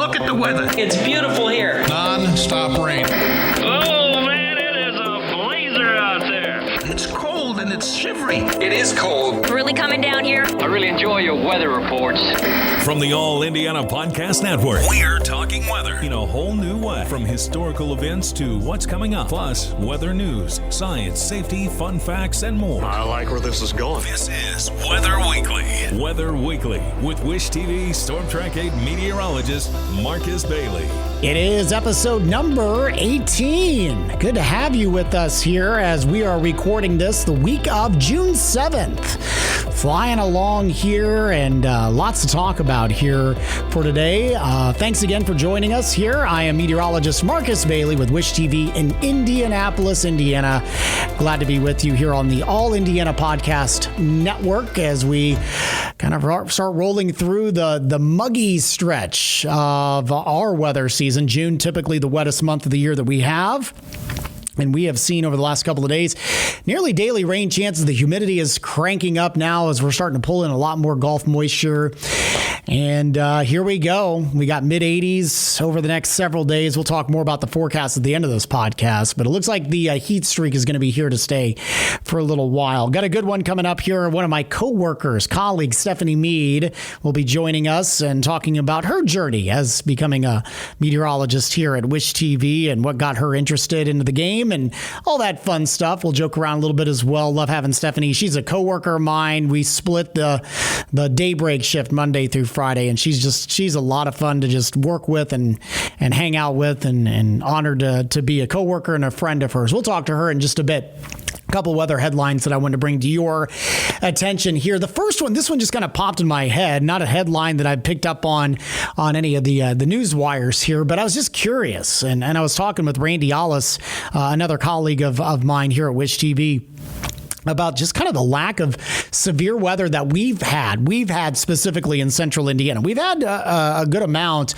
Look at the weather. It's beautiful here. Non-stop rain. Oh, man, it is a blazer out there. It's cold and it's shivery. It is cold. Really coming down here. I really enjoy your weather reports. From the All Indiana Podcast Network, we're talking weather in a whole new way. From historical events to what's coming up, plus weather news, science, safety, fun facts, and more. I like where this is going. This is Weather Weekly. Weather Weekly with Wish TV Storm Track 8 meteorologist Marcus Bailey. It is episode number 18. Good to have you with us here as we are recording this the week of June 7th. Flying along here and lots to talk about here for today. Thanks again for joining us here. I am meteorologist Marcus Bailey with Wish TV in Indianapolis, Indiana. Glad to be with you here on the All Indiana Podcast Network as we kind of start rolling through the muggy stretch of our weather season. June, typically the wettest month of the year that we have. And we have seen over the last couple of days, nearly daily rain chances. The humidity is cranking up now as we're starting to pull in a lot more Gulf moisture. And here we go. We got mid-80s over the next several days. We'll talk more about the forecast at the end of this podcast. But it looks like the heat streak is going to be here to stay for a little while. Got a good one coming up here. One of my colleagues, Stephanie Mead, will be joining us and talking about her journey as becoming a meteorologist here at Wish TV and what got her interested into the game and all that fun stuff. We'll joke around a little bit as well. Love having Stephanie. She's a coworker of mine. We split the daybreak shift Monday through Friday, and she's a lot of fun to just work with and hang out with, and honored to be a coworker and a friend of hers. We'll talk to her in just a bit. A couple of weather headlines that I wanted to bring to your attention here. The first one, this one just kind of popped in my head, not a headline that I picked up on any of the news wires here, but I was just curious, and I was talking with Randy Allis, another colleague of mine here at Wish TV, about just kind of the lack of severe weather that we've had specifically in central Indiana. We've had a good amount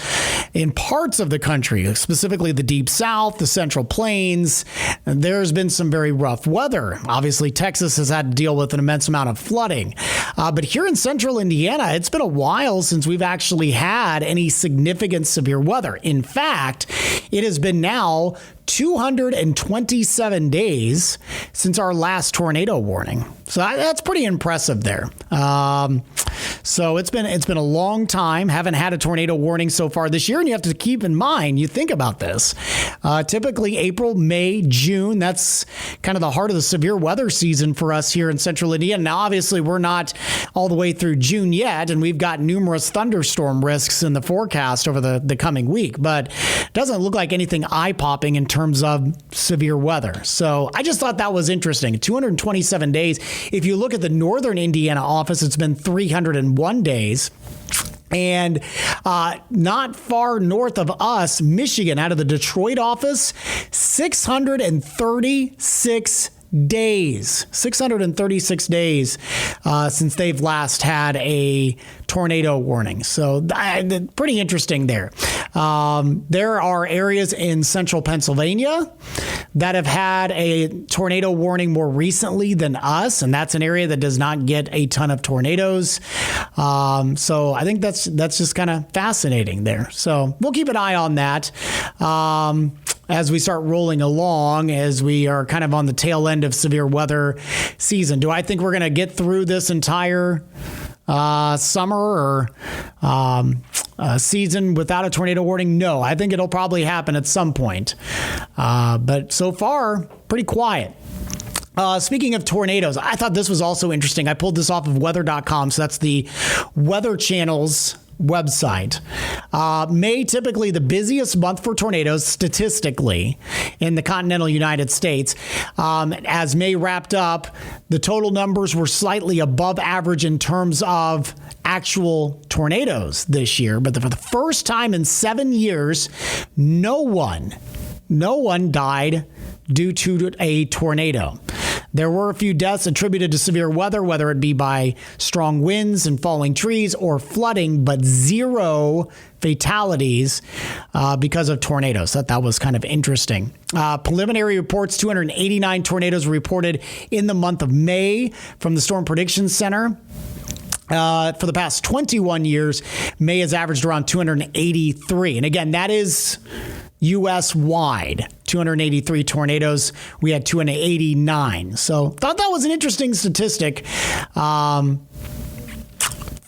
in parts of the country, specifically the deep south, the central plains. There's been some very rough weather. Obviously, Texas has had to deal with an immense amount of flooding. But here in central Indiana, it's been a while since we've actually had any significant severe weather. In fact, it has been now 227 days since our last tornado warning. So that's pretty impressive there. So it's been a long time. Haven't had a tornado warning so far this year. And you have to keep in mind, you think about this, typically April, May, June, that's kind of the heart of the severe weather season for us here in central Indiana. Now, obviously, we're not all the way through June yet, and we've got numerous thunderstorm risks in the forecast over the coming week, but it doesn't look like anything eye-popping in terms of severe weather. So I just thought that was interesting. 227 days. If you look at the northern Indiana office, it's been 301 days. And not far north of us, Michigan, out of the Detroit office, 636 days. 636 days since they've last had a tornado warning. So pretty interesting there. There are areas in central Pennsylvania that have had a tornado warning more recently than us, and that's an area that does not get a ton of tornadoes. So I think that's just kind of fascinating there. So we'll keep an eye on that as we start rolling along, as we are kind of on the tail end of severe weather season. Do I think we're going to get through this entire summer or season without a tornado warning? No, I think it'll probably happen at some point. But so far, pretty quiet. Speaking of tornadoes, I thought this was also interesting. I pulled this off of weather.com. So that's the Weather Channel's website. May, typically the busiest month for tornadoes statistically in the continental United States. As May wrapped up, the total numbers were slightly above average in terms of actual tornadoes this year. But for the first time in 7 years, no one died due to a tornado. There were a few deaths attributed to severe weather, whether it be by strong winds and falling trees or flooding, but zero fatalities because of tornadoes. That was kind of interesting. Preliminary reports, 289 tornadoes were reported in the month of May from the Storm Prediction Center. For the past 21 years, May has averaged around 283. And again, that is U.S.-wide. 283 tornadoes. We had 289. So thought that was an interesting statistic.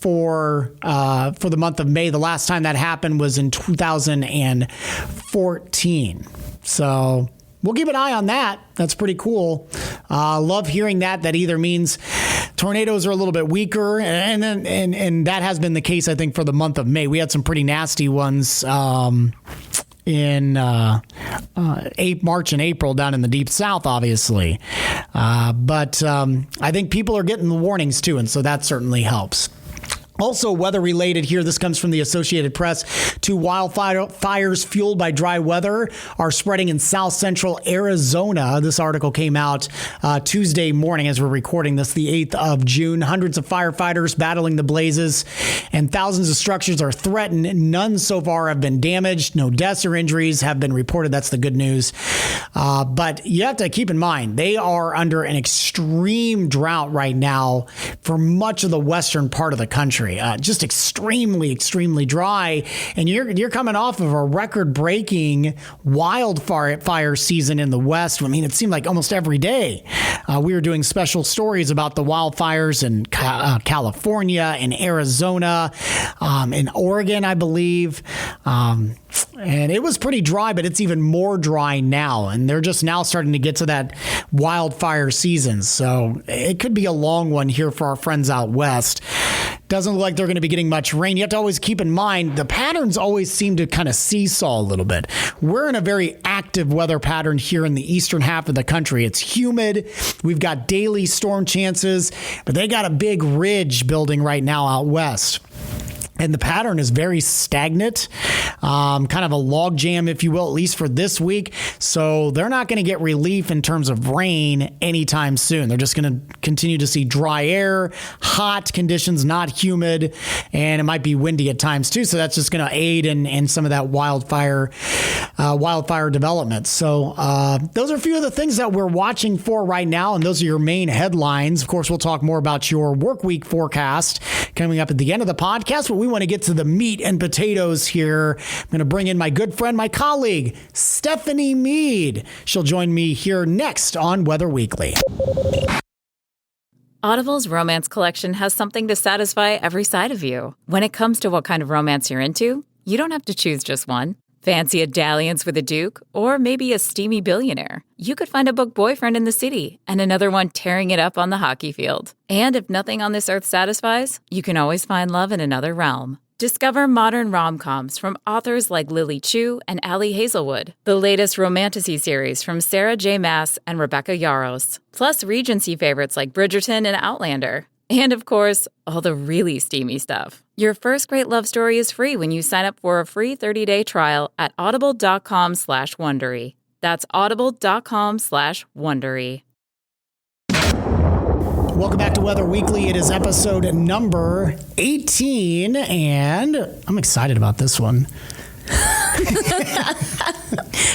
For the month of May. The last time that happened was in 2014. So we'll keep an eye on that. That's pretty cool. Love hearing that. That either means tornadoes are a little bit weaker, and that has been the case, I think, for the month of May. We had some pretty nasty ones in March and April down in the deep south, obviously. But I think people are getting the warnings too, and so that certainly helps. Also weather-related here, this comes from the Associated Press. 2 wildfires fueled by dry weather are spreading in south-central Arizona. This article came out Tuesday morning as we're recording this, the 8th of June. Hundreds of firefighters battling the blazes, and thousands of structures are threatened. None so far have been damaged. No deaths or injuries have been reported. That's the good news. But you have to keep in mind, they are under an extreme drought right now for much of the western part of the country. Just extremely, extremely dry. And you're coming off of a record-breaking wildfire season in the West. I mean, it seemed like almost every day we were doing special stories about the wildfires in California, in Arizona, in Oregon, I believe. And it was pretty dry, but it's even more dry now. And they're just now starting to get to that wildfire season. So it could be a long one here for our friends out west. Doesn't look like they're going to be getting much rain. You have to always keep in mind the patterns always seem to kind of seesaw a little bit. We're in a very active weather pattern here in the eastern half of the country. It's humid. We've got daily storm chances, but they got a big ridge building right now out west. And the pattern is very stagnant, kind of a log jam, if you will, at least for this week. So they're not going to get relief in terms of rain anytime soon. They're just going to continue to see dry air, hot conditions, not humid, and it might be windy at times too. So that's just going to aid in some of that wildfire development. So those are a few of the things that we're watching for right now, and those are your main headlines. Of course, we'll talk more about your work week forecast coming up at the end of the podcast, but we want to get to the meat and potatoes here. I'm going to bring in my good friend, my colleague, Stephanie Mead. She'll join me here next on Weather Weekly. Audible's romance collection has something to satisfy every side of you. When it comes to what kind of romance you're into, you don't have to choose just one. Fancy a dalliance with a duke, or maybe a steamy billionaire. You could find a book boyfriend in the city and another one tearing it up on the hockey field. And if nothing on this earth satisfies, you can always find love in another realm. Discover modern rom-coms from authors like Lily Chu and Ali Hazelwood, the latest romantasy series from Sarah J. Maas and Rebecca Yarros, plus Regency favorites like Bridgerton and Outlander. And of course, all the really steamy stuff. Your first great love story is free when you sign up for a free 30-day trial at audible.com/Wondery. That's audible.com/Wondery. Welcome back to Weather Weekly. It is episode number 18, and I'm excited about this one.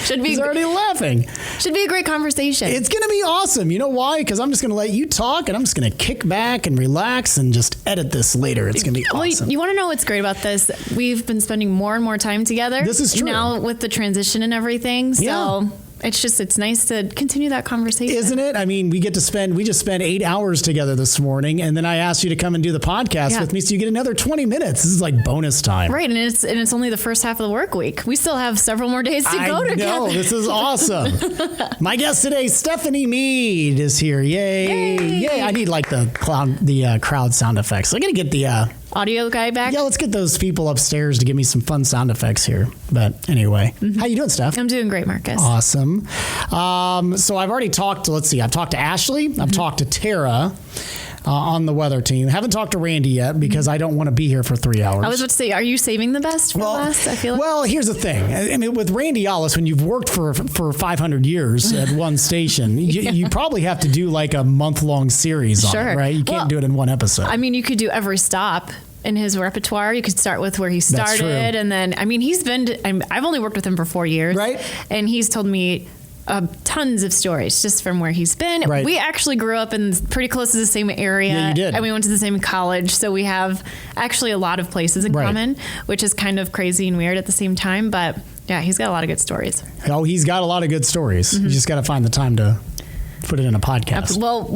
He's already laughing. Should be a great conversation. It's going to be awesome. You know why? Because I'm just going to let you talk, and I'm just going to kick back and relax and just edit this later. It's going to be awesome. Well, you want to know what's great about this? We've been spending more and more time together. This is true. Now with the transition and everything. So yeah. It's nice to continue that conversation. Isn't it? I mean, we just spent 8 hours together this morning, and then I asked you to come and do the podcast with me, so you get another 20 minutes. This is like bonus time. Right, and it's only the first half of the work week. We still have several more days to go together. I know, this is awesome. My guest today, Stephanie Mead, is here. Yay. Yay. I need like the crowd sound effects. I got to get the audio guy back. Yeah, let's get those people upstairs to give me some fun sound effects here. But anyway, How you doing, Steph? I'm doing great, Marcus. Awesome. So I've already talked to, I've talked to Ashley. I've talked to Tara on the weather team. Haven't talked to Randy yet because I don't want to be here for 3 hours. I was about to say, are you saving the best for last? I feel like. Well, here's the thing. I mean, with Randy Ellis, when you've worked for 500 years at one station, you probably have to do like a month-long series on it, right? You can't do it in one episode. I mean, you could do every stop in his repertoire. You could start with where he started, and then I've only worked with him for 4 years, right? And he's told me tons of stories just from where he's been. Right. We actually grew up in pretty close to the same area. Yeah, you did. And we went to the same college. So we have actually a lot of places in common, which is kind of crazy and weird at the same time. But yeah, he's got a lot of good stories. Oh, he's got a lot of good stories. You just got to find the time to put it in a podcast. Well,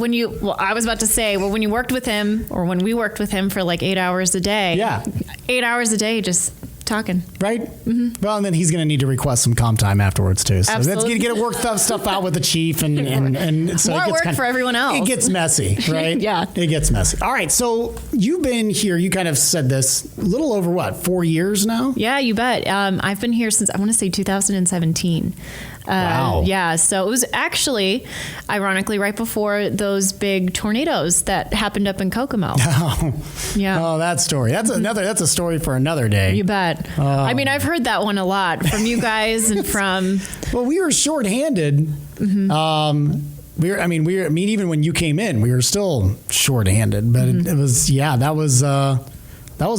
I was about to say, when you worked with him, or when we worked with him for like 8 hours a day. Yeah. 8 hours a day, just talking. Right? Mm-hmm. Well, and then he's going to need to request some comp time afterwards too. So Absolutely. that's going to get to work stuff out with the chief and so more it gets work for everyone else. It gets messy, right? Yeah. It gets messy. All right. So you've been here, you kind of said this a little over 4 years now? Yeah, you bet. I've been here since, I want to say 2017. Wow. Yeah, so it was actually, ironically, right before those big tornadoes that happened up in Kokomo. Oh, Yeah. Oh, that story. That's a story for another day. You bet. I mean, I've heard that one a lot from you guys and from... Well, we were shorthanded. Mm-hmm. Even when you came in, we were still shorthanded, but it was, that was a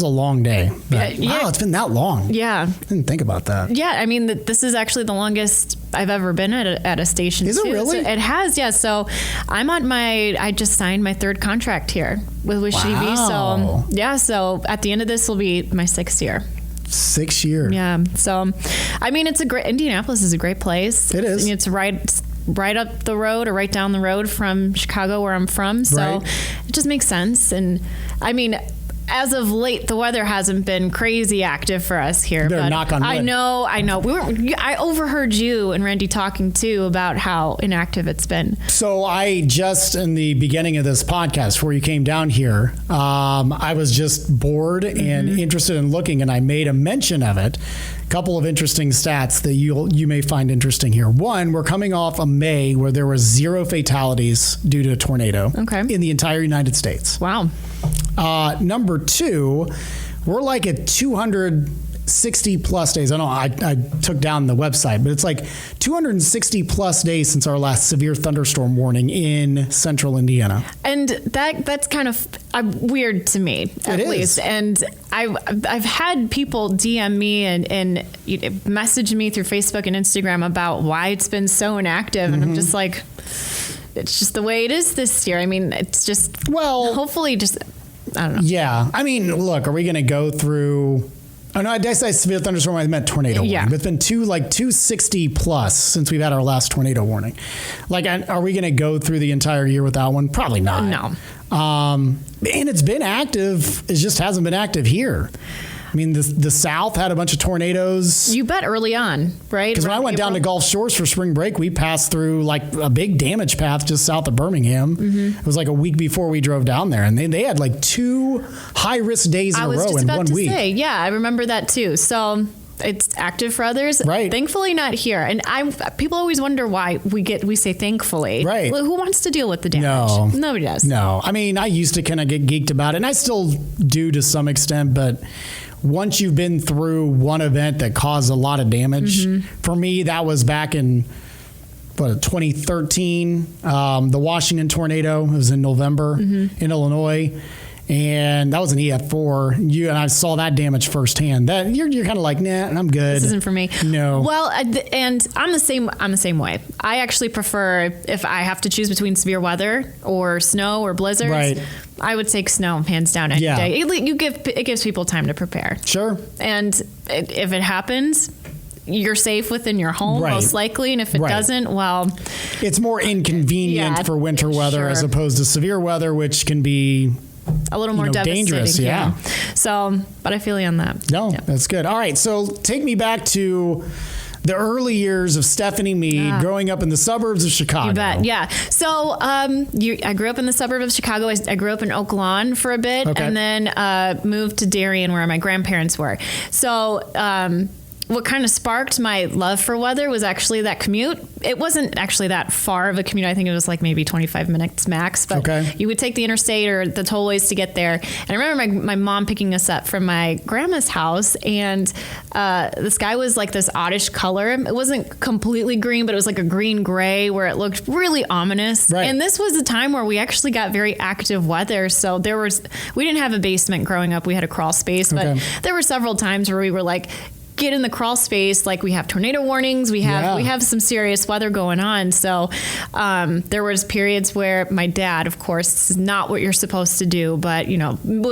long day. But, wow, it's been that long. Yeah. I didn't think about that. Yeah, I mean, this is actually the longest I've ever been at a station. Is it really? So it has, yeah. So I just signed my 3rd contract here with Shivi. Wow. So yeah, so at the end of this will be my 6th year. 6 years. Yeah. So, I mean, Indianapolis is a great place. It is. It's right up the road or right down the road from Chicago, where I'm from. So it just makes sense. And I mean, as of late, the weather hasn't been crazy active for us here. You better but knock on wood. I know. I overheard you and Randy talking too about how inactive it's been. So I just, in the beginning of this podcast, before you came down here, I was just bored and interested in looking, and I made a mention of it. A couple of interesting stats that you may find interesting here. One, we're coming off a May where there were 0 fatalities due to a tornado in the entire United States. Wow. Number 2, we're like at 260 plus days. I know I took down the website, but it's like 260 plus days since our last severe thunderstorm warning in central Indiana. And that's kind of weird to me, at least. And I've had people DM me and message me through Facebook and Instagram about why it's been so inactive. And I'm just like, it's just the way it is this year. I mean, it's just, hopefully just, I don't know. Yeah. I mean, look, are we going to go through... Oh, no, I did say severe thunderstorm. I meant tornado warning. But it's been 260 plus since we've had our last tornado warning. Like, are we going to go through the entire year without one? Probably not. No. And it's been active. It just hasn't been active here. I mean, the South had a bunch of tornadoes. You bet, early on, right? Because when I went down to Gulf Shores for spring break, we passed through like a big damage path just south of Birmingham. It was like a week before we drove down there, and they had like 2 high-risk days in a row in 1 week. I was just about to say, yeah, I remember that too. So it's active for others. Right. Thankfully not here. And people always wonder why we say thankfully. Right. Well, who wants to deal with the damage? No. Nobody does. No. I mean, I used to kind of get geeked about it, and I still do to some extent, but once you've been through one event that caused a lot of damage, for me, that was back in 2013, the Washington tornado. It was in November in Illinois. And that was an EF4. And I saw that damage firsthand. That you're kind of like, nah, I'm good. This isn't for me. No. Well, and I'm the same way. I actually prefer, if I have to choose between severe weather or snow or blizzards, right, I would take snow hands down any day. It gives people time to prepare. Sure. And if it happens, you're safe within your home, most likely. And if it doesn't, well, it's more inconvenient for winter weather as opposed to severe weather, which can be a little more devastating. Dangerous, yeah. So, but I feel you on that. No, that's good. All right. So take me back to the early years of Stephanie Mead growing up in the suburbs of Chicago. You bet. Yeah. So I grew up in the suburb of Chicago. I grew up in Oak Lawn for a bit and then moved to Darien where my grandparents were. So what kind of sparked my love for weather was actually that commute. It wasn't actually that far of a commute. I think it was like maybe 25 minutes max. But you would take the interstate or the tollways to get there. And I remember my mom picking us up from my grandma's house. And the sky was like this oddish color. It wasn't completely green, but it was like a green-gray where it looked really ominous. Right. And this was a time where we actually got very active weather. So we didn't have a basement growing up. We had a crawl space. But there were several times where we were like, get in the crawl space, like we have tornado warnings, we have some serious weather going on. So there was periods where my dad, of course, this is not what you're supposed to do, but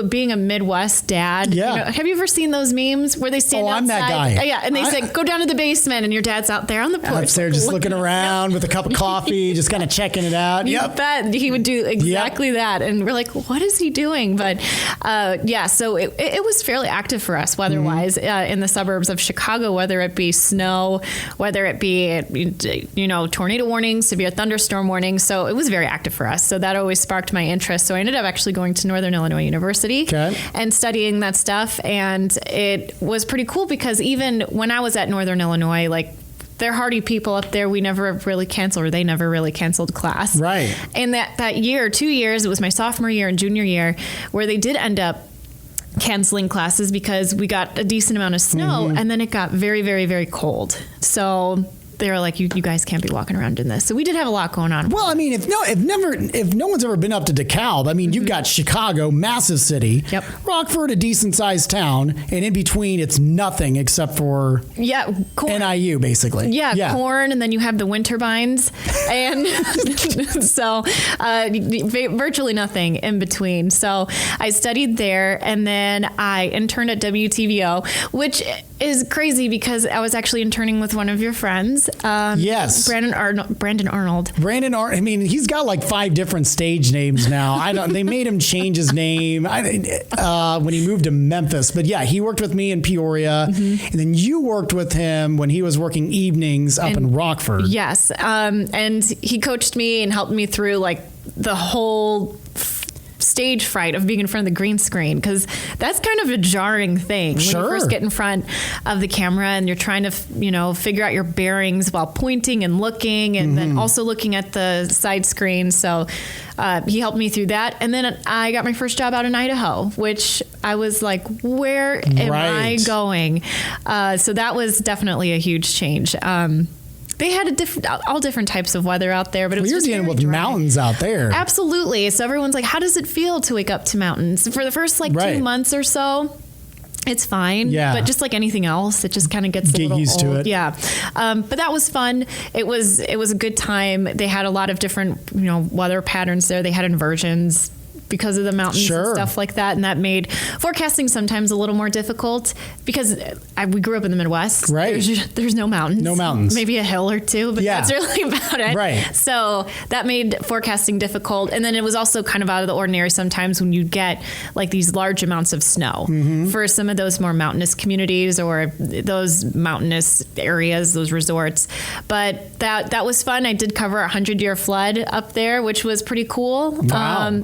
being a Midwest dad, have you ever seen those memes where they stand outside? I'm that guy. Yeah, and they say, go down to the basement, and your dad's out there on the porch. Upstairs just looking around with a cup of coffee, just kind of checking it out. You bet he would do exactly that. And we're like, what is he doing? But so it was fairly active for us weather-wise in the suburbs of Chicago, whether it be snow, whether it be, tornado warnings, severe thunderstorm warnings. So it was very active for us. So that always sparked my interest. So I ended up actually going to Northern Illinois University and studying that stuff. And it was pretty cool because even when I was at Northern Illinois, like, they're hardy people up there. We never really canceled, or they never really canceled class. Right. And that year, 2 years, it was my sophomore year and junior year, where they did end up canceling classes because we got a decent amount of snow and then it got very, very, very cold. So they were like, you guys can't be walking around in this. So we did have a lot going on. Well, I mean, if no one's ever been up to DeKalb, I mean, you've got Chicago, massive city, Rockford, a decent sized town, and in between it's nothing except for corn. NIU, basically. Yeah, corn, and then you have the winter vines, and so virtually nothing in between. So I studied there, and then I interned at WTVO, which is crazy because I was actually interning with one of your friends. Yes. Brandon Arnold. I mean, he's got like 5 different stage names now. They made him change his name when he moved to Memphis. But yeah, he worked with me in Peoria. And then you worked with him when he was working evenings up in Rockford. Yes. And he coached me and helped me through like the whole stage fright of being in front of the green screen, because that's kind of a jarring thing when you first get in front of the camera and you're trying to figure out your bearings while pointing and looking, and then also looking at the side screen. So he helped me through that, and then I got my first job out in Idaho, which I was like, where am I going? So that was definitely a huge change. They had all different types of weather out there, but it was you're dealing with mountains out there. Absolutely. So everyone's like, how does it feel to wake up to mountains? For the first 2 months or so, it's fine. Yeah. But just like anything else, it just kind of gets a little used old. to it. Yeah. But that was fun. It was a good time. They had a lot of different, weather patterns there. They had inversions because of the mountains and stuff like that. And that made forecasting sometimes a little more difficult because we grew up in the Midwest. Right. There's no mountains. No mountains. Maybe a hill or two, but that's really about it. Right. So that made forecasting difficult. And then it was also kind of out of the ordinary sometimes when you get like these large amounts of snow for some of those more mountainous communities or those mountainous areas, those resorts. But that was fun. I did cover a 100-year flood up there, which was pretty cool. Wow.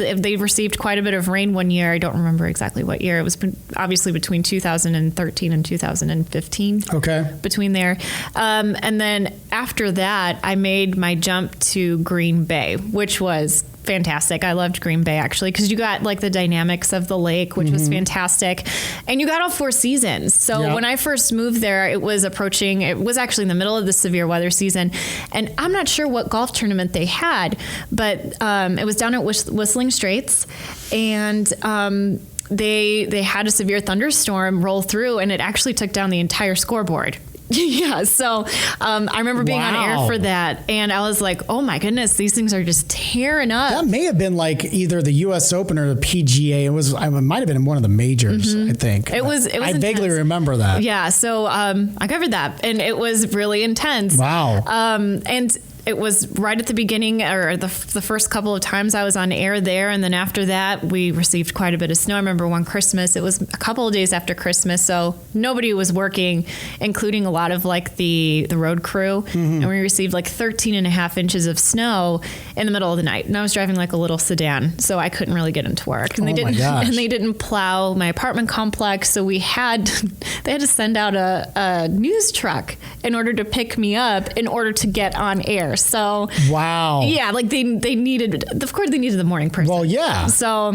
They received quite a bit of rain one year. I don't remember exactly what year. It was obviously between 2013 and 2015. Okay. Between there. And then after that, I made my jump to Green Bay, which was fantastic. I loved Green Bay actually because you got like the dynamics of the lake, which was fantastic, and you got all 4 seasons. So when I first moved there, it was actually in the middle of the severe weather season, and I'm not sure what golf tournament they had, but it was down at Whistling Straits, and they had a severe thunderstorm roll through, and it actually took down the entire scoreboard. Yeah, so I remember being on air for that, and I was like, oh my goodness, these things are just tearing up. That may have been like either the U.S. Open or the PGA. It might have been one of the majors, I think. It was I vaguely remember that. Yeah, so I covered that, and it was really intense. Wow. And it was right at the beginning, or the first couple of times I was on air there, and then after that, we received quite a bit of snow. I remember one Christmas, it was a couple of days after Christmas, so nobody was working, including a lot of like the road crew, and we received like 13 and a half inches of snow in the middle of the night, and I was driving like a little sedan, so I couldn't really get into work, and they didn't plow my apartment complex, so they had to send out a news truck in order to pick me up in order to get on air. So wow, yeah, like they needed the morning person. Well, yeah. So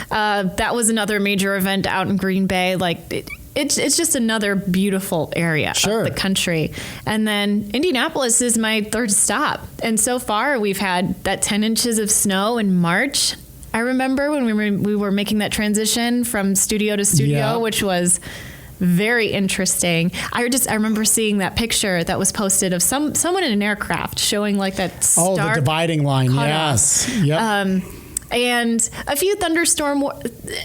that was another major event out in Green Bay. Like it's just another beautiful area of the country. And then Indianapolis is my third stop, and so far we've had that 10 inches of snow in March. I remember when we were making that transition from studio to studio, which was very interesting. I remember seeing that picture that was posted of someone in an aircraft showing like that stark the dividing line. Yes. Yep. And a few thunderstorm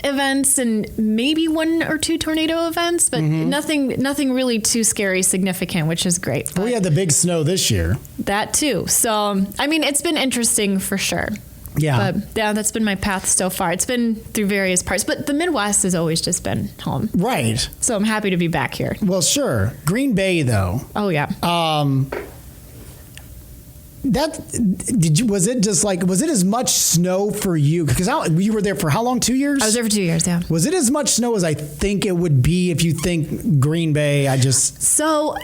events and maybe 1 or 2 tornado events, but nothing really too scary, significant, which is great. But we had the big snow this year. That too. So, I mean, it's been interesting for sure. Yeah. But yeah, that's been my path so far. It's been through various parts, but the Midwest has always just been home. Right. So I'm happy to be back here. Well, sure. Green Bay, though. Oh, yeah. Was it as much snow for you? Because you were there for how long? 2 years? I was there for 2 years, yeah. Was it as much snow as I think it would be if you think Green Bay? So,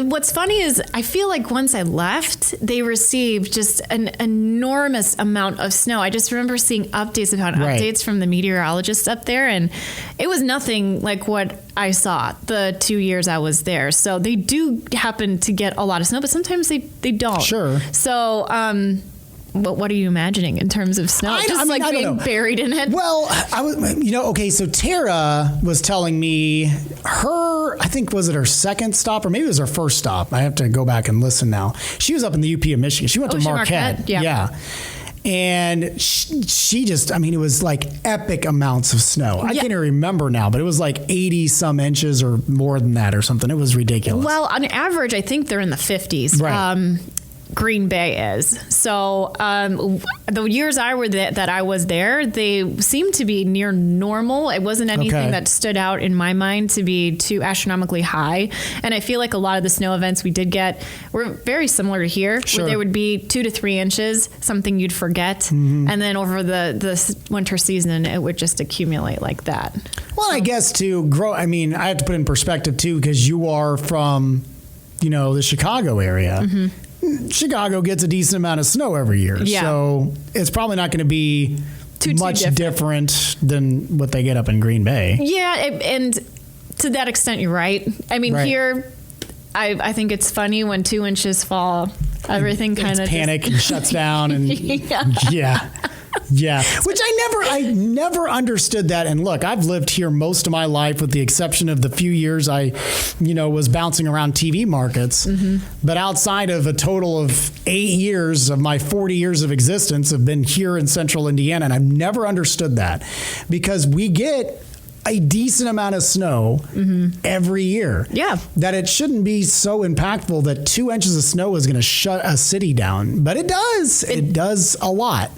what's funny is I feel like once I left, they received just an enormous amount of snow. I just remember seeing updates upon updates from the meteorologists up there, and it was nothing like what I saw the 2 years I was there. So they do happen to get a lot of snow, but sometimes they don't. Sure. So, what are you imagining in terms of snow? Being buried in it? Well, so Tara was telling me I think was it her second stop or maybe it was her first stop. I have to go back and listen now. She was up in the UP of Michigan. She went to Marquette. Yeah. And she just, it was like epic amounts of snow. I can't even remember now, but it was like 80 some inches or more than that or something. It was ridiculous. Well, on average, I think they're in the 50s. Right. Green Bay is. So the years that I was there, they seemed to be near normal. It wasn't anything that stood out in my mind to be too astronomically high. And I feel like a lot of the snow events we did get were very similar to here, where there would be 2 to 3 inches, something you'd forget. And then over the winter season, it would just accumulate like that. Well, I guess to grow, I have to put in perspective too, because you are from, the Chicago area. Chicago gets a decent amount of snow every year. Yeah. So it's probably not going to be too much different than what they get up in Green Bay. Yeah, and to that extent, you're right. Here, I think it's funny when 2 inches fall, everything kind of panic and shuts down. And Yeah. Which I never understood that. And look, I've lived here most of my life with the exception of the few years I, was bouncing around TV markets. But outside of a total of 8 years of my 40 years of existence have been here in central Indiana. And I've never understood that because we get a decent amount of snow every year. Yeah. That it shouldn't be so impactful that 2 inches of snow is going to shut a city down. But it does. It does a lot.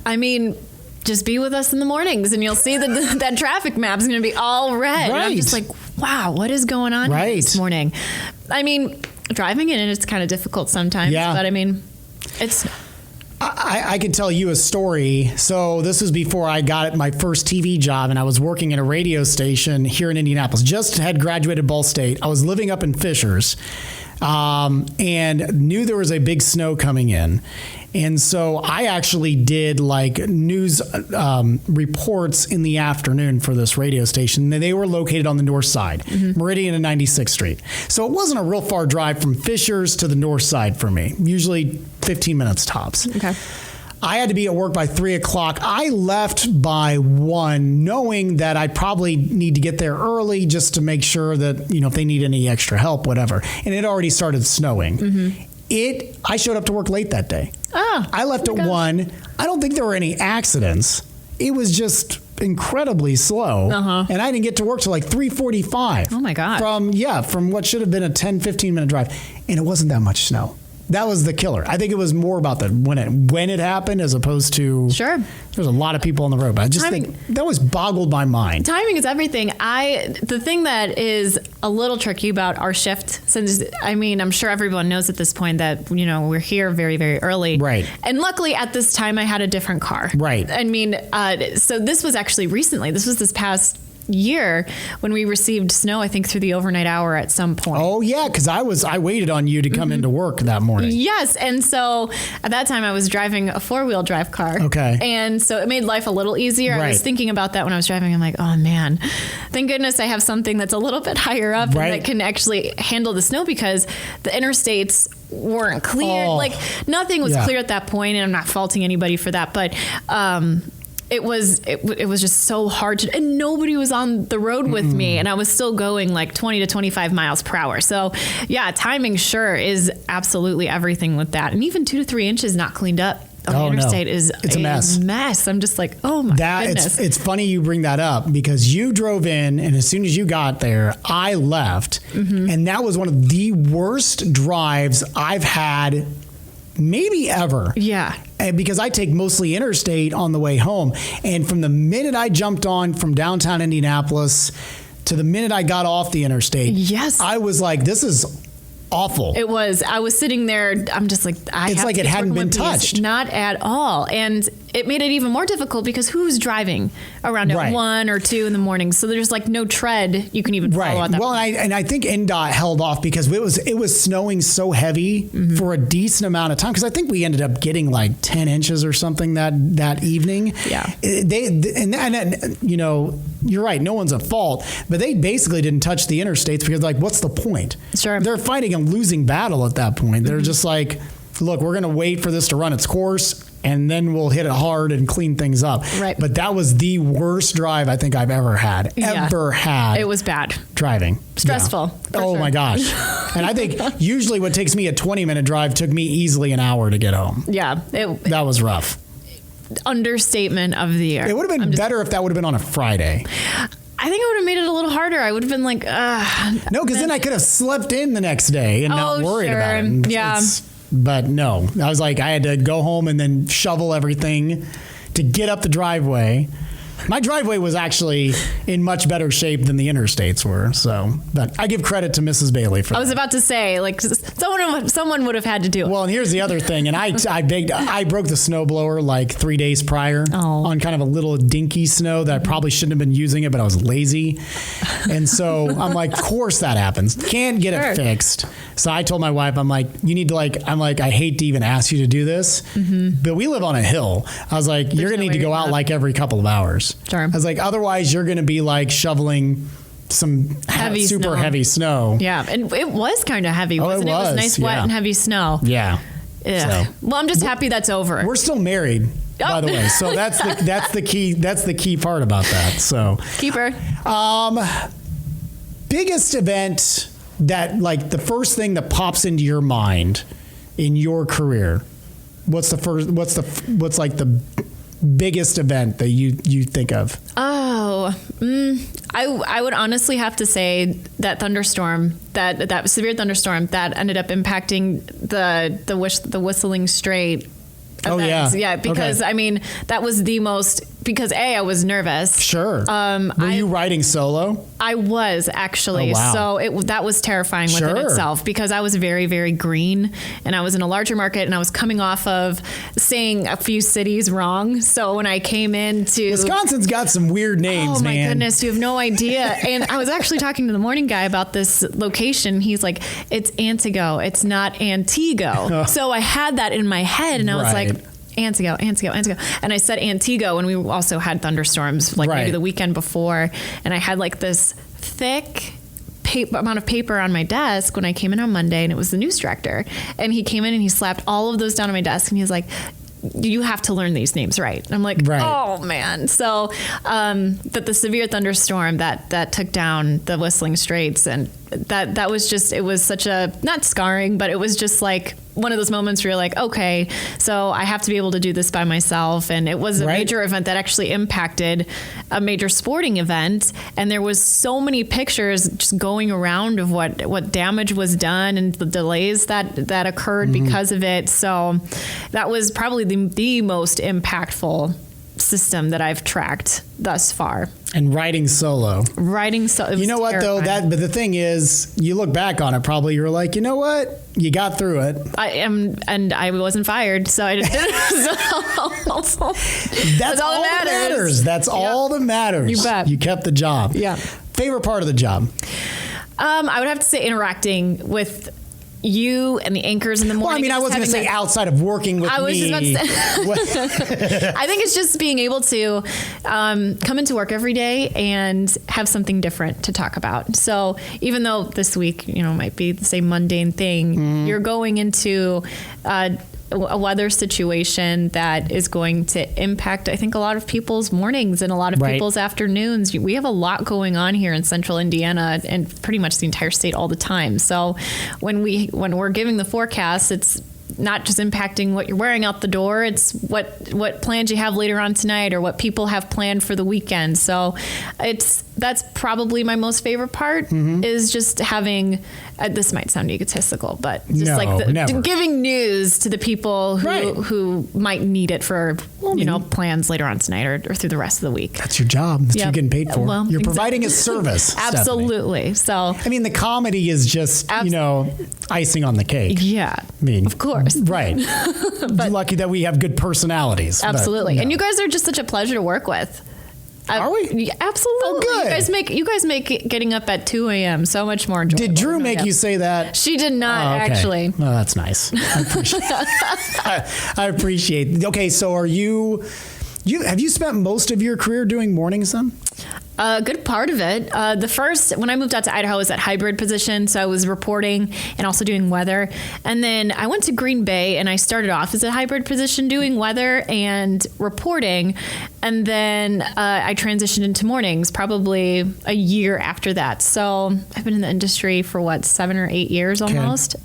Just be with us in the mornings and you'll see that that traffic map is going to be all red. Right. And I'm just like, wow, what is going on here this morning? Driving in it's kind of difficult sometimes. Yeah. But it's... I can tell you a story. So this was before I got my first TV job and I was working at a radio station here in Indianapolis. Just had graduated Ball State. I was living up in Fishers and knew there was a big snow coming in. And so I actually did news reports in the afternoon for this radio station. They were located on the north side, Meridian and 96th Street. So it wasn't a real far drive from Fishers to the north side for me, usually 15 minutes tops. Okay. I had to be at work by 3 o'clock. I left by 1, knowing that I probably need to get there early just to make sure that, if they need any extra help, whatever. And it already started snowing. I showed up to work late that day. I left at 1. I don't think there were any accidents. It was just incredibly slow. And I didn't get to work till 3:45. Oh my God. From what should have been a 10, 15 minute drive. And it wasn't that much snow. That was the killer. I think it was more about when it happened as opposed to there's a lot of people on the road. But I just think that always boggled my mind. Timing is everything. The thing that is a little tricky about our shift, since I'm sure everyone knows at this point that we're here very, very early, right? And luckily at this time I had a different car, right? So this was actually recently. This was this past year when we received snow, I think through the overnight hour at some point. Oh yeah, because I waited on you to come into work that morning. Yes, and so at that time I was driving a 4-wheel drive car. Okay. And so it made life a little easier. Right. I was thinking about that when I was driving. I'm like, oh man, thank goodness I have something that's a little bit higher up and that can actually handle the snow because the interstates weren't cleared. Nothing was clear at that point, and I'm not faulting anybody for that, but it was just so hard to, and nobody was on the road with me, and I was still going like 20 to 25 miles per hour. So yeah, timing sure is absolutely everything with that. And even 2 to 3 inches not cleaned up on the interstate is it's a mess. I'm just like, oh my goodness. It's funny you bring that up because you drove in, and as soon as you got there, I left, and that was one of the worst drives I've had maybe ever. Yeah. And because I take mostly interstate on the way home, and from the minute I jumped on from downtown Indianapolis to the minute I got off the interstate, yes, I was like, this is awful. It was. I was sitting there. I'm just like, it's like it hadn't been touched. Not at all. And it made it even more difficult because who's driving around at 1 or 2 in the morning? So there's like no tread you can even follow at that point. And I think NDOT held off because it was snowing so heavy for a decent amount of time. Because I think we ended up getting like 10 inches or something that evening. Yeah. And you know, you're right. No one's at fault, but they basically didn't touch the interstates because like, what's the point? Sure. They're fighting a losing battle at that point. They're just like, look, we're going to wait for this to run its course, and then we'll hit it hard and clean things up. Right. But that was the worst drive I think I've ever had. It was bad. Driving. Stressful. Yeah. Oh, my gosh. And I think usually what takes me a 20-minute drive took me easily an hour to get home. Yeah. That was rough. Understatement of the year. It would have been better if that would have been on a Friday. I think I would have made it a little harder. I would have been like, no, because then I could have slept in the next day and not worried about it. Yeah. But no, I was like, I had to go home and then shovel everything to get up the driveway. My driveway was actually in much better shape than the interstates were. So, but I give credit to Mrs. Bailey for that. I was about to say, like, someone would have had to do it. Well, and here's the other thing. And I broke the snowblower like 3 days prior on kind of a little dinky snow that I probably shouldn't have been using it, but I was lazy. And so I'm like, of course that happens. Can't get it fixed. So I told my wife, I'm like, you need to I hate to even ask you to do this, but we live on a hill. I was like, you're going to need to go out like every couple of hours. Sure. I was like, otherwise you're going to be like shoveling some super heavy snow. Yeah. And it was kind of heavy, wasn't it? It was nice, wet and heavy snow. Yeah. So. Well, I'm just happy that's over. We're still married, by the way. So that's the key part about that. So keeper. Biggest event that like the first thing that pops into your mind in your career. What's like the biggest event that you think of? I would honestly have to say that thunderstorm, that severe thunderstorm that ended up impacting the Whistling Strait. Events. Yeah, because I mean that was the most. Because I was nervous. Sure. Were you riding solo? I was actually. Oh, wow. So that was terrifying within itself because I was very, very green and I was in a larger market and I was coming off of saying a few cities wrong. So when I came into Wisconsin's got some weird names, man. Oh my man. goodness, you have no idea. And I was actually talking to the morning guy about this location. He's like, it's Antigo. It's not Antigo. So I had that in my head and I was like, Antigo. And I said Antigo, and we also had thunderstorms maybe the weekend before. And I had like this thick amount of paper on my desk when I came in on Monday, and it was the news director. And he came in and he slapped all of those down on my desk, and he was like, you have to learn these names right. And I'm like, oh man. So, but the severe thunderstorm that took down the Whistling Straits, and that was just, it was such a, not scarring, but it was just like one of those moments where you're like, okay, so I have to be able to do this by myself. And it was a major event that actually impacted a major sporting event. And there was so many pictures just going around of what damage was done and the delays that occurred because of it. So that was probably the most impactful system that I've tracked thus far. And riding solo. You know what though? But the thing is, you look back on it, probably you're like, you know what? You got through it. I am, and I wasn't fired, so I just did it. That's all that matters. That's all that matters. You bet. You kept the job. Yeah. Favorite part of the job? I would have to say interacting with you and the anchors in the morning. Well, I mean, I wasn't going to say outside of working with me. I was just about to say. I think it's just being able to come into work every day and have something different to talk about. So even though this week, might be the same mundane thing, you're going into a weather situation that is going to impact, I think, a lot of people's mornings and a lot of people's afternoons. We have a lot going on here in central Indiana and pretty much the entire state all the time. So when we're giving the forecast, it's not just impacting what you're wearing out the door. It's what plans you have later on tonight or what people have planned for the weekend. So that's probably my most favorite part is just having, this might sound egotistical, but just giving news to the people who might need it for, plans later on tonight or through the rest of the week. That's your job. That's what you're getting paid for. Well, you're providing a service. Absolutely. Stephanie. So, I mean, the comedy is just, icing on the cake. Yeah. I mean, of course. Right. But lucky that we have good personalities. Absolutely. And you guys are just such a pleasure to work with. Are we? Absolutely. Oh, good. You guys make getting up at 2 a.m. so much more enjoyable. Did Drew make you say that? She did not, actually. Well, that's nice. I appreciate I appreciate. Okay, so have you spent most of your career doing mornings then? A good part of it. When I moved out to Idaho, I was at hybrid position. So I was reporting and also doing weather. And then I went to Green Bay and I started off as a hybrid position doing weather and reporting. And then I transitioned into mornings probably a year after that. So I've been in the industry for 7 or 8 years almost.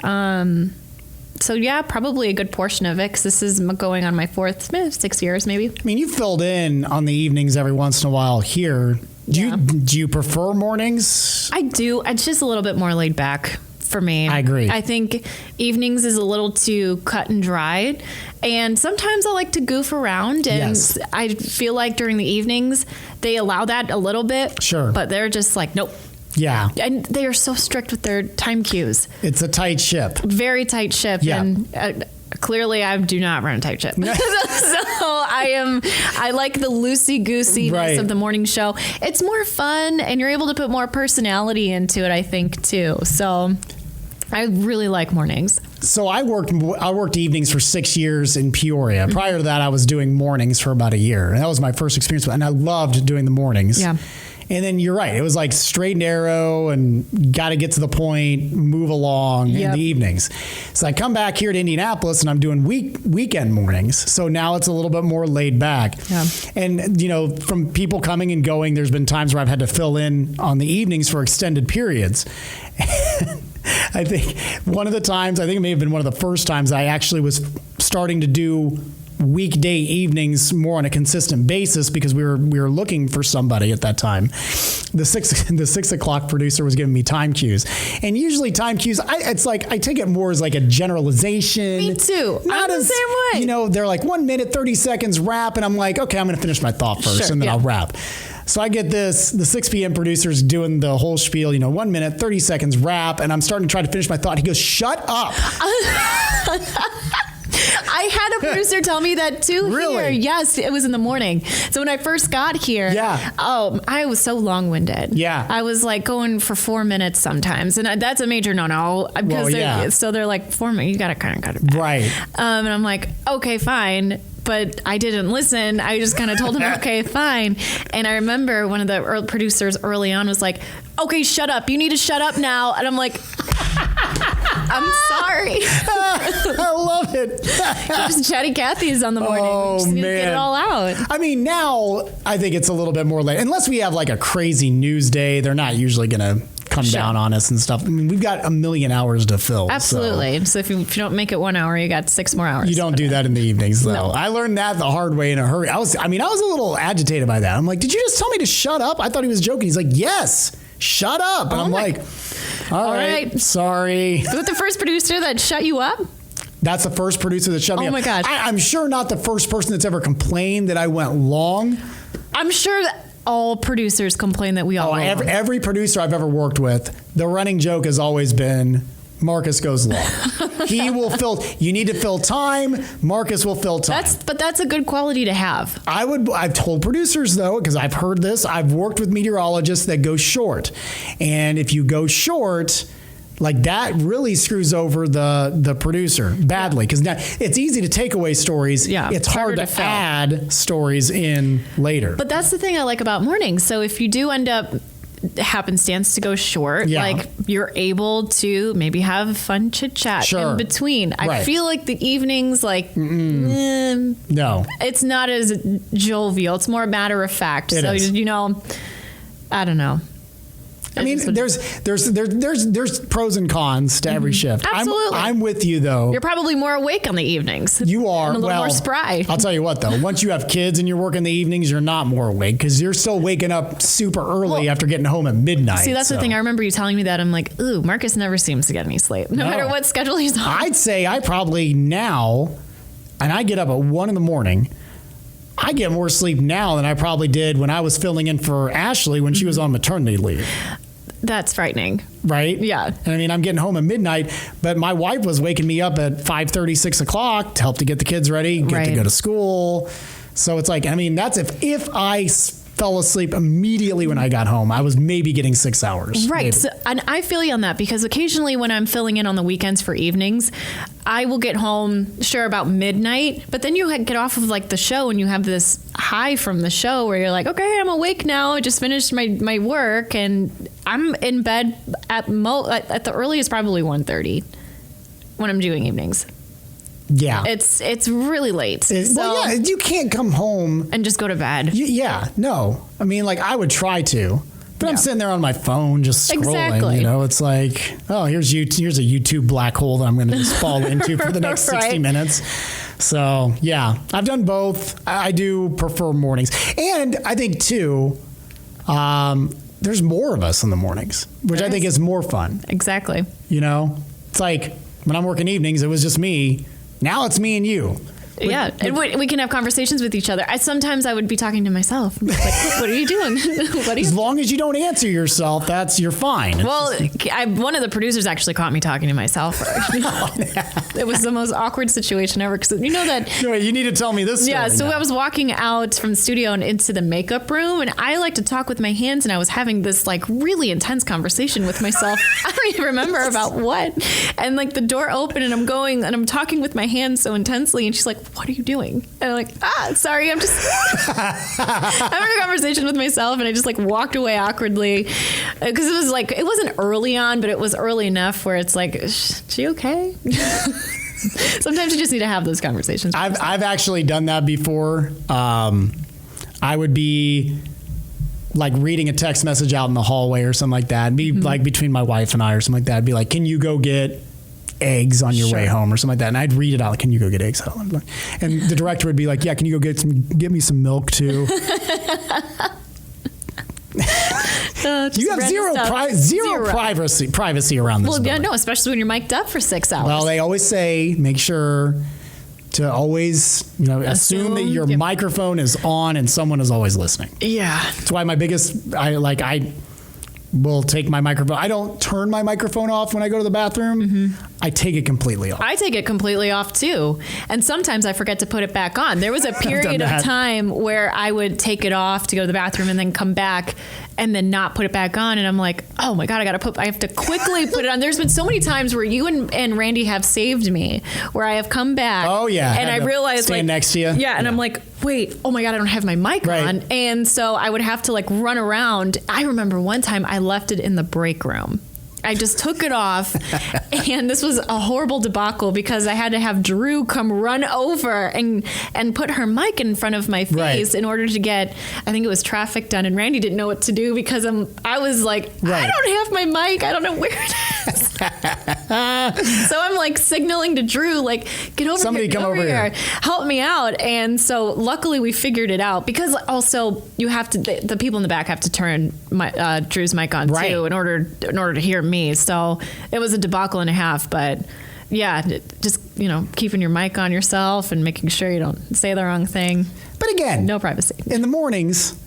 So yeah, probably a good portion of it because this is going on my 6 years maybe. I mean, you filled in on the evenings every once in a while here. Do you prefer mornings? I do. It's just a little bit more laid back for me. I agree. I think evenings is a little too cut and dried. And sometimes I like to goof around. And I feel like during the evenings, they allow that a little bit. Sure. But they're just like, nope. Yeah. And they are so strict with their time cues. It's a tight ship. Very tight ship. Yeah. And clearly I do not run a tight ship. So I like the loosey-goosiness of the morning show. It's more fun and you're able to put more personality into it, I think, too. So I really like mornings. So I worked evenings for 6 years in Peoria. Prior to that, I was doing mornings for about a year. And that was my first experience. And I loved doing the mornings. Yeah. And then you're right. It was like straight and narrow and got to get to the point, move along in the evenings. So I come back here to Indianapolis and I'm doing weekend mornings. So now it's a little bit more laid back. Yeah. And, from people coming and going, there's been times where I've had to fill in on the evenings for extended periods. I think it may have been one of the first times I actually was starting to do weekday evenings more on a consistent basis because we were looking for somebody at that time. The 6 o'clock producer was giving me time cues, and usually time cues, I take it more as like a generalization. Me too. I'm the same way. They're like 1 minute, 30 seconds wrap, and I'm like, okay, I'm going to finish my thought first, and then I'll wrap. So I get the 6 p.m. producer's doing the whole spiel, 1 minute, 30 seconds wrap, and I'm starting to try to finish my thought. He goes, shut up. I had a producer tell me that too. Really? Here. Yes, it was in the morning. So when I first got here, I was so long-winded. Yeah. I was like going for 4 minutes sometimes. And that's a major no-no. Because so they're like, 4 minutes, you got to kind of cut it back. Right. And I'm like, okay, fine. But I didn't listen. I just kind of told him, okay, fine. And I remember one of the producers early on was like, okay, shut up. You need to shut up now. And I'm like, I'm sorry. I love it. Just chatty Cathy's on the morning. Oh, we just need to get it all out. I mean, now I think it's a little bit more late. Unless we have like a crazy news day, they're not usually going to come down on us and stuff. I mean, we've got a million hours to fill. Absolutely. So if you don't make it 1 hour, you got 6 more hours. You don't do that in the evenings, though. No. I learned that the hard way in a hurry. I was a little agitated by that. I'm like, did you just tell me to shut up? I thought he was joking. He's like, yes, shut up. And I'm like, all right, sorry. Was it the first producer that shut you up? That's the first producer that shut me up. Oh my gosh. I'm sure not the first person that's ever complained that I went long. I'm sure that all producers complain that we all go long. Every producer I've ever worked with, the running joke has always been, Marcus goes long. He will fill. You need to fill time. Marcus will fill time. That's a good quality to have. I've told producers though, because I've heard this. I've worked with meteorologists that go short, and if you go short, like that really screws over the producer badly, because now it's easy to take away stories. Yeah, it's hard to add stories in later. But that's the thing I like about mornings. So if you do end up happenstance to go short. Yeah. Like you're able to maybe have fun chit chat in between. I feel like the evenings, like, no, it's not as jovial. It's more matter of fact. It is. You know, I don't know. I mean, there's pros and cons to every shift. Absolutely. I'm with you though. You're probably more awake on the evenings. You are. And a little well, more spry. I'll tell you what though. Once you have kids and you're working the evenings, you're not more awake because you're still waking up super early after getting home at midnight. See, that's the thing. I remember you telling me that. I'm like, ooh, Marcus never seems to get any sleep, no matter what schedule he's on. I'd say I probably now, and I get up at 1 a.m. I get more sleep now than I probably did when I was filling in for Ashley when she was on maternity leave. That's frightening. Right? Yeah. And I mean, I'm getting home at midnight, but my wife was waking me up at 5:30, 6 o'clock to help to get the kids ready, get to go to school. So it's like, I mean, that's if I fell asleep immediately when I got home, I was maybe getting 6 hours. Right. So, and I feel you on that because occasionally when I'm filling in on the weekends for evenings, I will get home, sure, about midnight, but then you get off of like the show and you have this high from the show where you're like, okay, I'm awake now. I just finished my work and I'm in bed at the earliest, probably 1:30 when I'm doing evenings. Yeah. It's really late. Well, yeah, you can't come home and just go to bed. No. I mean, like I would try to, but I'm sitting there on my phone just scrolling. Exactly. You know, it's like, oh, here's a YouTube black hole that I'm going to just fall into for the next 60 minutes. So yeah, I've done both. I do prefer mornings, and I think too, there's more of us in the mornings, which I think is more fun. Exactly. You know, it's like when I'm working evenings, it was just me. Now it's me and you. Yeah, and we can have conversations with each other. Sometimes I would be talking to myself. Like, what are you doing? As long as you don't answer yourself, you're fine. Well, one of the producers actually caught me talking to myself. It was the most awkward situation ever because you know that. Wait, you need to tell me this story. Yeah, so I was walking out from the studio and into the makeup room, and I like to talk with my hands, and I was having this like really intense conversation with myself. I don't even remember about what. And like the door opened, and I'm talking with my hands so intensely, and she's like, what are you doing? And I'm like, sorry, I'm just having a conversation with myself. And I just like walked away awkwardly because it was like, it wasn't early on, but it was early enough where it's like, is she okay? Sometimes you just need to have those conversations. I've actually done that before. I would be like reading a text message out in the hallway or something like that. And be like between my wife and I or something like that. I'd be like, can you go get eggs on your way home or something like that, and I'd read it out like, can you go get eggs? And the director would be like, yeah, can you go get me some milk too? You have zero privacy around this. Well, yeah, no, especially when you're mic'd up for 6 hours. Well, they always say make sure to always, assume that your microphone is on and someone is always listening. Yeah, that's why I will take my microphone. I don't turn my microphone off when I go to the bathroom. I take it completely off. I take it completely off too. And sometimes I forget to put it back on. There was a period of time where I would take it off to go to the bathroom and then come back and then not put it back on. And I'm like, oh my God, I have to quickly put it on. There's been so many times where you and Randy have saved me, where I have come back. Oh yeah. And I realized stand next to you. Yeah. And I'm like, wait, oh my God, I don't have my mic on. And so I would have to like run around. I remember one time I left it in the break room. I just took it off, and this was a horrible debacle because I had to have Drew come run over and put her mic in front of my face in order to get, I think it was traffic done, and Randy didn't know what to do because I was like, I don't have my mic, I don't know where it is. So I'm like signaling to Drew, like, get over Somebody here, come over here, help me out. And so luckily we figured it out because also you have to, the people in the back have to turn Drew's mic on too in order to hear me. So it was a debacle and a half, but yeah, just, keeping your mic on yourself and making sure you don't say the wrong thing. But again, no privacy. In the mornings,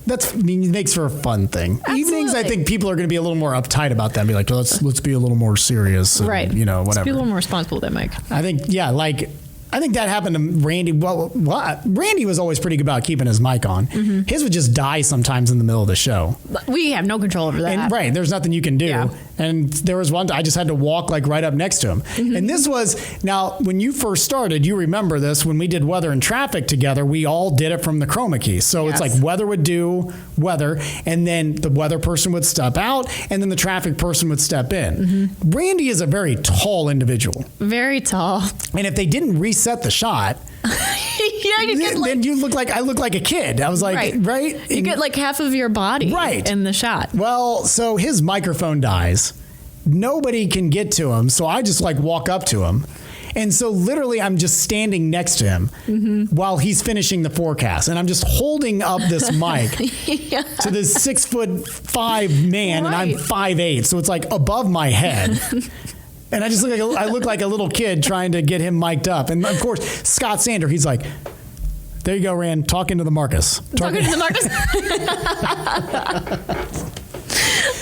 it makes for a fun thing. Absolutely. Evenings, I think people are going to be a little more uptight about that and be like, let's be a little more serious. And, whatever. Let's be a little more responsible with that mic. I think, I think that happened to Randy. Well, Randy was always pretty good about keeping his mic on. His would just die sometimes in the middle of the show. We have no control over that. And, there's nothing you can do. Yeah. And there was one, I just had to walk like right up next to him. And this was, now, when you first started, you remember this, when we did weather and traffic together, we all did it from the chroma key. So it's like weather would do weather, and then the weather person would step out, and then the traffic person would step in. Randy is a very tall individual. Very tall. And if they didn't reset the shot, you get like, then you look like, I look like a kid. I was like, right? You get like half of your body in the shot. Well, so his microphone dies. Nobody can get to him. So I just like walk up to him. And so literally I'm just standing next to him while he's finishing the forecast. And I'm just holding up this mic to this 6'5" man, and I'm 5'8". So it's like above my head. And I just look like a little kid trying to get him mic'd up. And of course, Scott Sander, he's like, there you go, Rand, talking to the Marcus. Talking to the Marcus.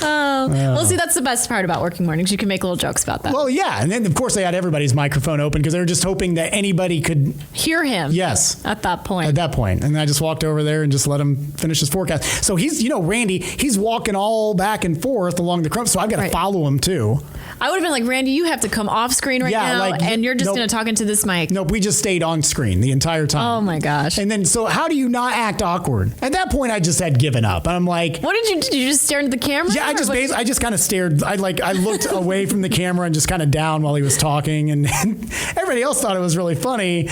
Well, see, that's the best part about working mornings. You can make little jokes about that. Well, yeah. And then, of course, they had everybody's microphone open because they were just hoping that anybody could hear him. Yes. At that point. And then I just walked over there and just let him finish his forecast. So he's, Randy, he's walking all back and forth along the crump. So I've got to follow him, too. I would have been like, Randy, you have to come off screen right now, and you're just going to talk into this mic. Nope, we just stayed on screen the entire time. Oh, my gosh. And then, so how do you not act awkward? At that point, I just had given up. I'm like... What did you do? Did you just stare into the camera? Yeah, I just kind of stared. I looked away from the camera and just kind of down while he was talking, and everybody else thought it was really funny.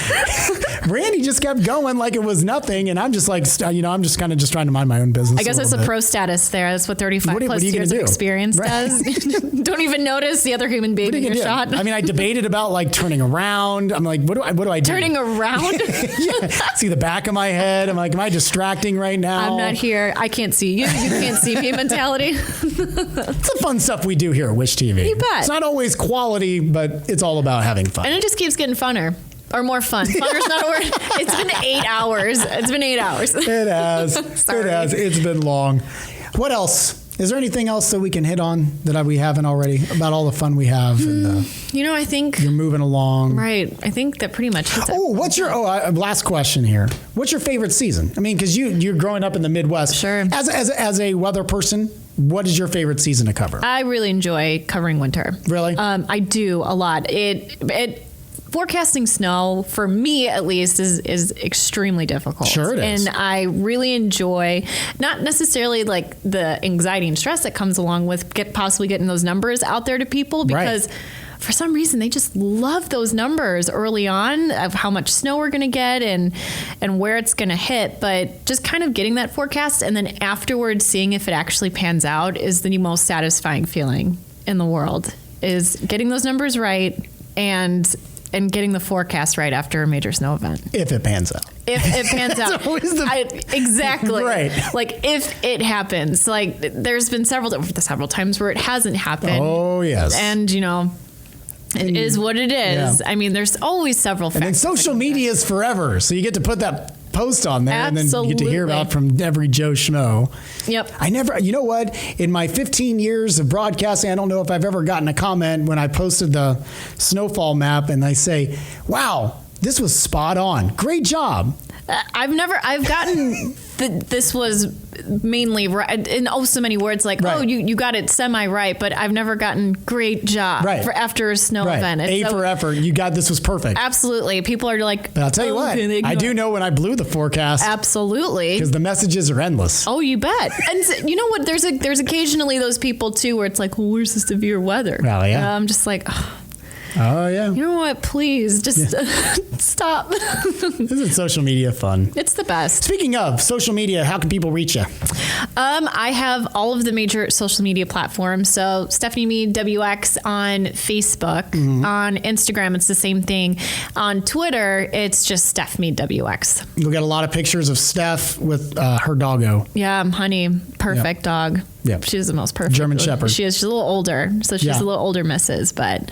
Randy just kept going like it was nothing, and I'm just like, I'm just kind of just trying to mind my own business. I guess that's the pro status there. That's what 35 plus years of experience does. Don't even notice the other human being in your shot. I mean, I debated about like turning around. I'm like, what do I do? Turning around? Yeah. See the back of my head. I'm like, am I distracting right now? I'm not here. I can't see you. You can't see me mentality. It's the fun stuff we do here at Wish TV. You bet. It's not always quality, but it's all about having fun. And it just keeps getting funner. Or more fun. Funner's not a word. It's been 8 hours. It has. Sorry. It has. It's been long. What else? Is there anything else that we can hit on that we haven't already about all the fun we have? And I think you're moving along. Right. I think that pretty much hits it. Last question here. What's your favorite season? I mean, because you're growing up in the Midwest. Sure. As a weather person, what is your favorite season to cover? I really enjoy covering winter. Really? I do a lot. Forecasting snow, for me at least, is extremely difficult. Sure it is. And I really enjoy, not necessarily like the anxiety and stress that comes along with possibly getting those numbers out there to people, because for some reason they just love those numbers early on of how much snow we're going to get and where it's going to hit. But just kind of getting that forecast and then afterwards seeing if it actually pans out is the most satisfying feeling in the world, is getting those numbers right and getting the forecast right after a major snow event. If it pans out. If it pans out. Exactly. Right. Like, if it happens. Like, there's been several times where it hasn't happened. Oh, yes. And, it is what it is. Yeah. I mean, there's always several factors. And then social media is forever. So you get to put that post on there. Absolutely. And then you get to hear about from every Joe Schmo. Yep. You know what? In my 15 years of broadcasting, I don't know if I've ever gotten a comment when I posted the snowfall map and I say, wow, this was spot on. Great job. I've gotten this was mainly right in so many words, like, you got it semi right, but I've never gotten great job for after a snow event. It's for effort. You got this was perfect. Absolutely. People are like, but I'll tell you what, I do know when I blew the forecast. Absolutely. Because the messages are endless. Oh, you bet. And you know what? There's occasionally those people too where it's like, well, where's the severe weather? Well, yeah. I'm just like, oh, yeah. You know what? Please, just stop. Isn't social media fun? It's the best. Speaking of social media, how can people reach you? I have all of the major social media platforms. So Stephanie Mead WX on Facebook. Mm-hmm. On Instagram, it's the same thing. On Twitter, it's just Steph Mead WX. You'll get a lot of pictures of Steph with her doggo. Yeah, Honey. Perfect dog. Yep. She's the most perfect. German Shepherd. She is. She's a little older, so she's a little older missus, but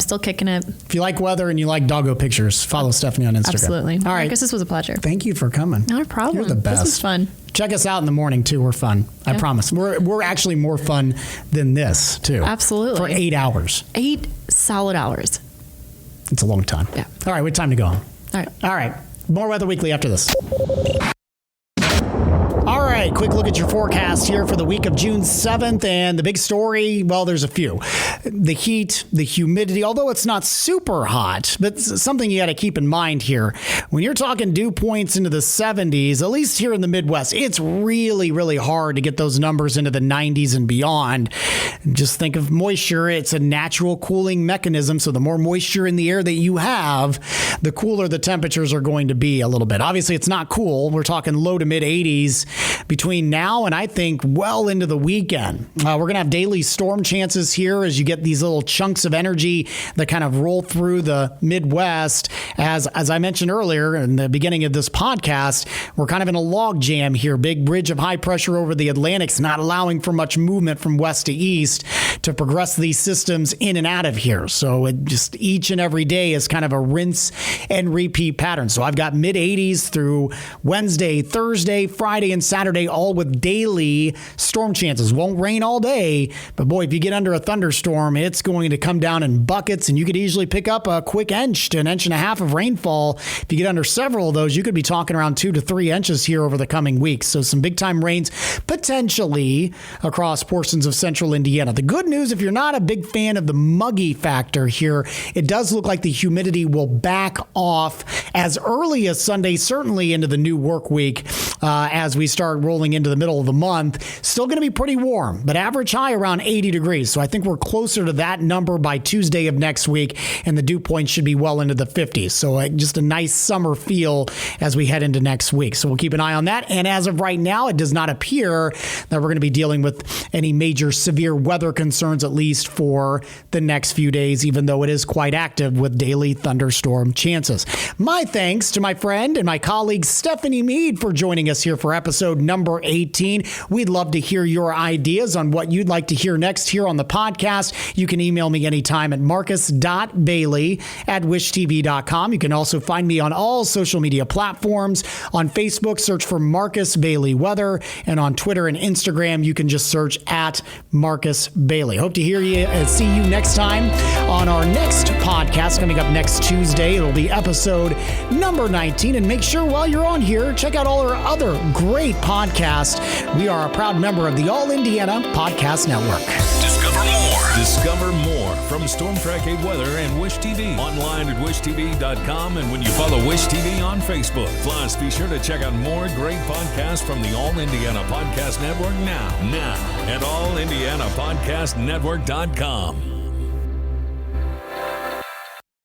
still kicking it. If you like weather and you like doggo pictures, follow Stephanie on Instagram. Absolutely. All right. Marcus, this was a pleasure. Thank you for coming. Not a problem. You're the best. This was fun. Check us out in the morning, too. We're fun. Yeah. I promise. We're actually more fun than this, too. Absolutely. For 8 hours. 8 solid hours. It's a long time. Yeah. All right. We have time to go home. All right. All right. More Weather Weekly after this. All right. right, quick look at your forecast here for the week of June 7th. And the big story, well, there's a few. The heat, the humidity, although it's not super hot, but something you got to keep in mind here. When you're talking dew points into the 70s, at least here in the Midwest, it's really, really hard to get those numbers into the 90s and beyond. Just think of moisture. It's a natural cooling mechanism. So the more moisture in the air that you have, the cooler the temperatures are going to be a little bit. Obviously, it's not cool. We're talking low to mid 80s between now and I think well into the weekend. We're going to have daily storm chances here as you get these little chunks of energy that kind of roll through the Midwest. As I mentioned earlier in the beginning of this podcast, we're kind of in a log jam here. Big bridge of high pressure over the Atlantic's not allowing for much movement from west to east to progress these systems in and out of here. So it just each and every day is kind of a rinse and repeat pattern. So I've got mid 80s through Wednesday, Thursday, Friday, and Saturday, all with daily storm chances. Won't rain all day, but boy, if you get under a thunderstorm, it's going to come down in buckets, and you could easily pick up a quick inch to an inch and a half of rainfall. If you get under several of those, you could be talking around 2 to 3 inches here over the coming weeks. So some big time rains potentially across portions of central Indiana. The good news, if you're not a big fan of the muggy factor here, it does look like the humidity will back off as early as Sunday, certainly into the new work week as we start rolling into the middle of the month. Still going to be pretty warm, but average high around 80 degrees. So I think we're closer to that number by Tuesday of next week, and the dew point should be well into the 50s. So just a nice summer feel as we head into next week. So we'll keep an eye on that. And as of right now, it does not appear that we're going to be dealing with any major severe weather concerns, at least for the next few days, even though it is quite active with daily thunderstorm chances. My thanks to my friend and my colleague Stephanie Mead for joining us here for episode number 18. We'd love to hear your ideas on what you'd like to hear next here on the podcast. You can email me anytime at marcus.bailey@wishtv.com. You can also find me on all social media platforms. On Facebook, search for Marcus Bailey Weather, and on Twitter and Instagram, you can just search at Marcus Bailey. Hope to hear you and see you next time on our next podcast coming up next Tuesday. It'll be episode number 19. And make sure while you're on here, check out all our other great podcasts. We are a proud member of the All Indiana Podcast Network. Discover more from Storm Track 8 Weather and Wish TV. Online at wishtv.com, and when you follow Wish TV on Facebook. Plus, be sure to check out more great podcasts from the All Indiana Podcast Network now at allindianapodcastnetwork.com.